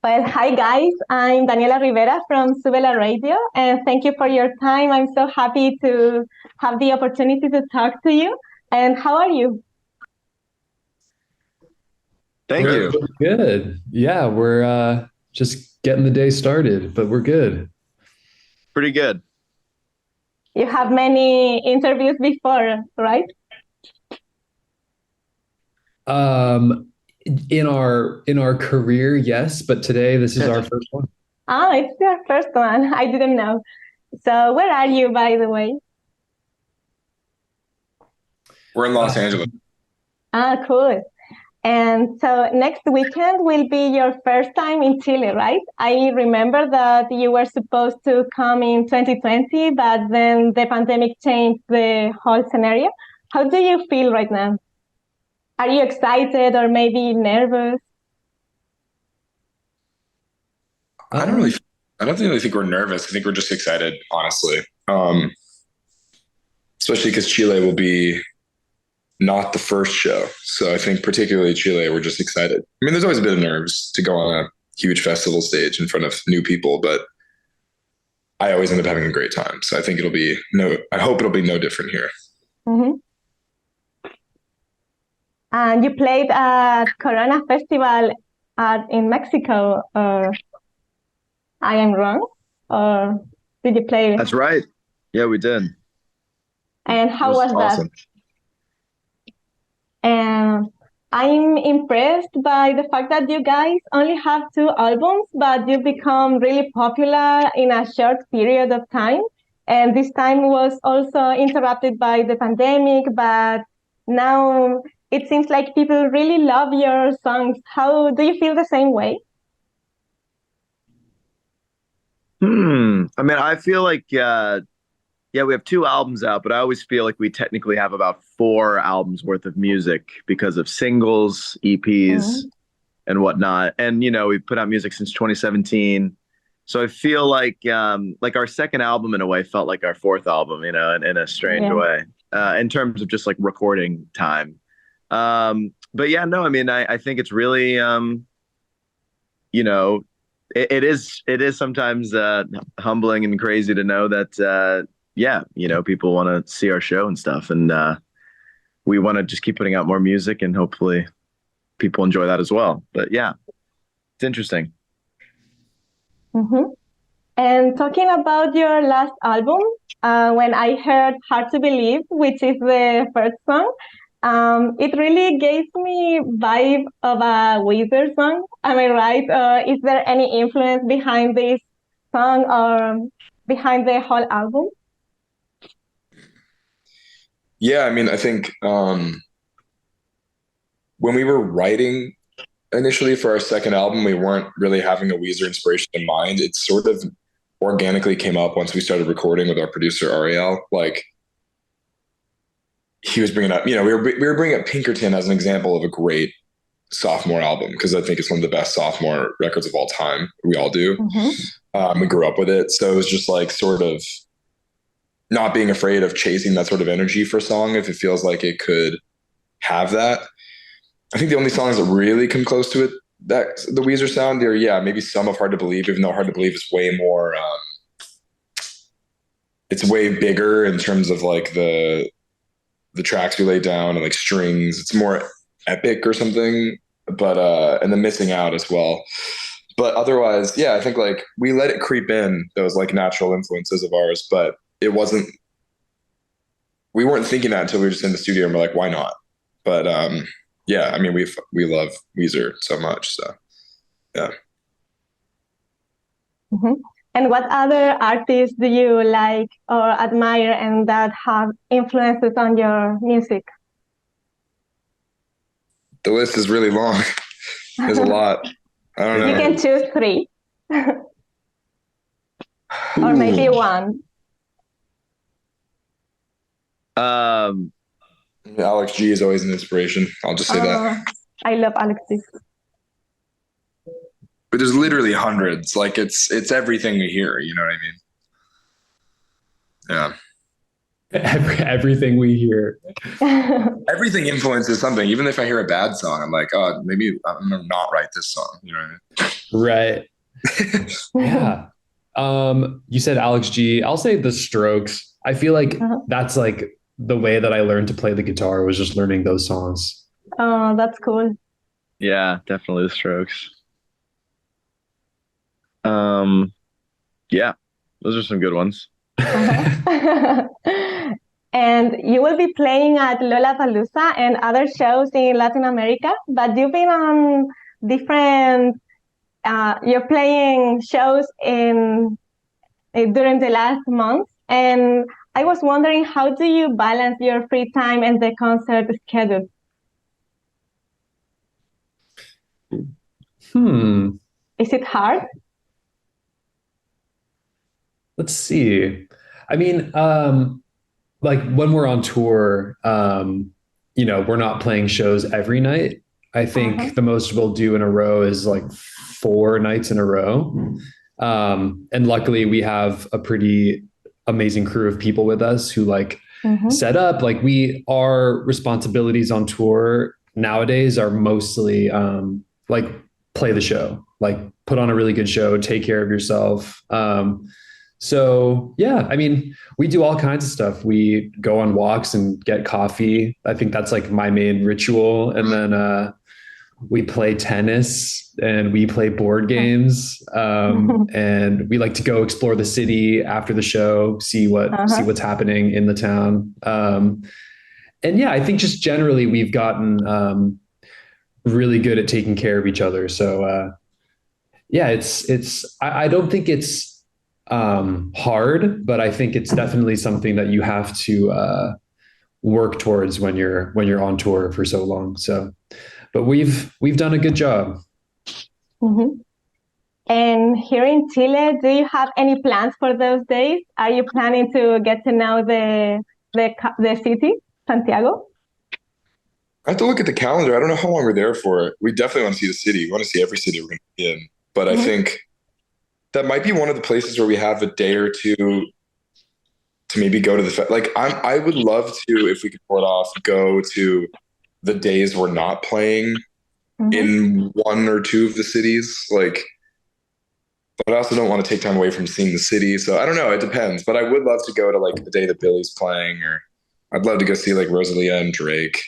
Well, hi guys, I'm Daniela Rivera from Súbela Radio, and thank you for your time. I'm so happy to have the opportunity to talk to you. And how are you? Thank you. Good. Yeah, we're just getting the day started, but we're good. Pretty good. You have many interviews before, right? In our career, yes, but today this is our first one. Oh, it's your first one. I didn't know. So where are you, by the way? We're in Los Angeles. Ah, cool. And so next weekend will be your first time in Chile, right? I remember that you were supposed to come in 2020, but then the pandemic changed the whole scenario. How do you feel right now? Are you excited or maybe nervous? I don't really think we're nervous. I think we're just excited, honestly. Especially because Chile will be not the first show. So I think particularly Chile, we're just excited. I mean, there's always a bit of nerves to go on a huge festival stage in front of new people, but I always end up having a great time. So I think I hope it'll be no different here. Mm-hmm. And you played at Corona Festival in Mexico, or I am wrong? Or did you play? That's right. Yeah, we did. And how was awesome. That? And I'm impressed by the fact that you guys only have 2 albums, but you become really popular in a short period of time. And this time was also interrupted by the pandemic, but now it seems like people really love your songs. How do you feel the same way? I mean, I feel like, we have 2 albums out, but I always feel like we technically have about 4 albums worth of music because of singles, EPs, and whatnot. And, we've put out music since 2017. So I feel like our second album in a way felt like our 4th album, in a strange way, in terms of just like recording time. But yeah, no, I mean, I think it's really, it is sometimes humbling and crazy to know that, people want to see our show and stuff. And we want to just keep putting out more music and hopefully people enjoy that as well. But yeah, it's interesting. Mm-hmm. And talking about your last album, when I heard Hard to Believe, which is the first song, it really gave me vibe of a Weezer song. Am I right? Is there any influence behind this song or behind the whole album? Yeah, I mean, I think when we were writing initially for our second album, we weren't really having a Weezer inspiration in mind. It sort of organically came up once we started recording with our producer Ariel. Like, he was bringing up, we were bringing up Pinkerton as an example of a great sophomore album because I think it's one of the best sophomore records of all time. We all do. We grew up with it, so it was just like sort of not being afraid of chasing that sort of energy for a song if it feels like it could have that. I think the only songs that really come close to it, that the Weezer sound, maybe some of Hard to Believe, even though Hard to Believe is way more, it's way bigger in terms of like the tracks we laid down and like strings. It's more epic or something, but and the Missing Out as well. But otherwise, yeah, I think like we let it creep in, those like natural influences of ours, but we weren't thinking that until we were just in the studio and we're like, why not? But yeah, I mean, we love Weezer so much, so yeah. Mm-hmm. And what other artists do you like or admire and that have influences on your music? The list is really long. There's a lot. I don't know. You can choose 3. Or maybe 1. Alex G is always an inspiration. I'll just say that. I love Alex G. But there's literally hundreds. Like it's everything we hear. You know what I mean? Yeah. Everything we hear. Everything influences something. Even if I hear a bad song, I'm like, oh, maybe I'm gonna not write this song. You know what I Right. Yeah. You said Alex G. I'll say The Strokes. I feel like that's like the way that I learned to play the guitar, was just learning those songs. Oh, that's cool. Yeah, definitely The Strokes. Yeah, those are some good ones. And you will be playing at Lollapalooza and other shows in Latin America, but you've been on different, you're playing shows during the last month. And I was wondering, how do you balance your free time and the concert schedule? Is it hard? Let's see. I mean, like when we're on tour, we're not playing shows every night. I think the most we'll do in a row is like 4 nights in a row. And luckily we have a pretty amazing crew of people with us who like set up, like our responsibilities on tour nowadays are mostly like play the show, like put on a really good show, take care of yourself. So yeah, I mean, we do all kinds of stuff. We go on walks and get coffee. I think that's like my main ritual. And then we play tennis and we play board games. And we like to go explore the city after the show, see what's happening in the town. And yeah, I think just generally we've gotten really good at taking care of each other. So yeah, I don't think it's hard, but I think it's definitely something that you have to work towards when you're on tour for so long. So, but we've done a good job. And here in Chile, do you have any plans for those days? Are you planning to get to know the city, Santiago? I have to look at the calendar. I don't know how long we're there for. We definitely want to see the city. We want to see every city we're going to be in. But I think that might be one of the places where we have a day or two to maybe go to the I would love to, if we could pull it off, go to the days we're not playing in 1 or 2 of the cities. Like, but I also don't want to take time away from seeing the city. So I don't know. It depends. But I would love to go to like the day that Billy's playing, or I'd love to go see like Rosalia and Drake.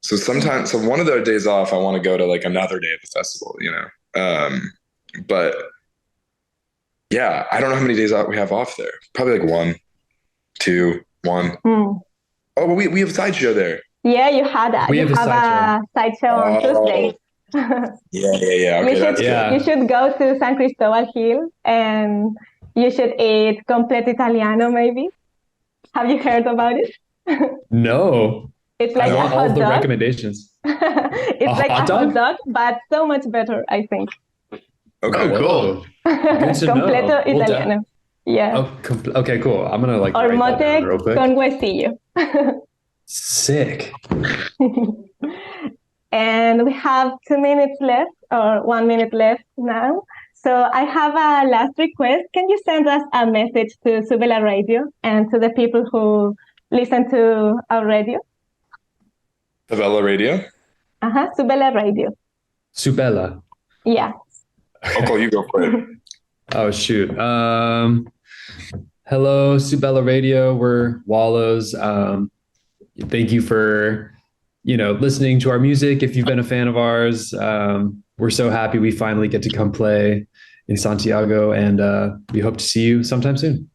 So one of those days off, I want to go to like another day of the festival, but yeah, I don't know how many days we have off there. Probably like 1, 2, 1. Oh, but we have a sideshow there. Yeah, you had that. You have a sideshow on Tuesday. Yeah. Okay, you should go to San Cristobal Hill and you should eat completo italiano, maybe. Have you heard about it? No. It's like I want all the recommendations. It's like a hot dog, but so much better, I think. Okay, cool. Completo italiano. Yeah. Okay, cool. I'm gonna like. Or mote con huesillo. Sick. And we have 2 minutes left, or 1 minute left now. So I have a last request. Can you send us a message to Súbela Radio and to the people who listen to our radio? Súbela Radio? Súbela Radio. Súbela. Yeah. Okay, you go for it. Oh, shoot. Hello, Súbela Radio. We're Wallows. Thank you for, listening to our music. If you've been a fan of ours, we're so happy we finally get to come play in Santiago, and we hope to see you sometime soon.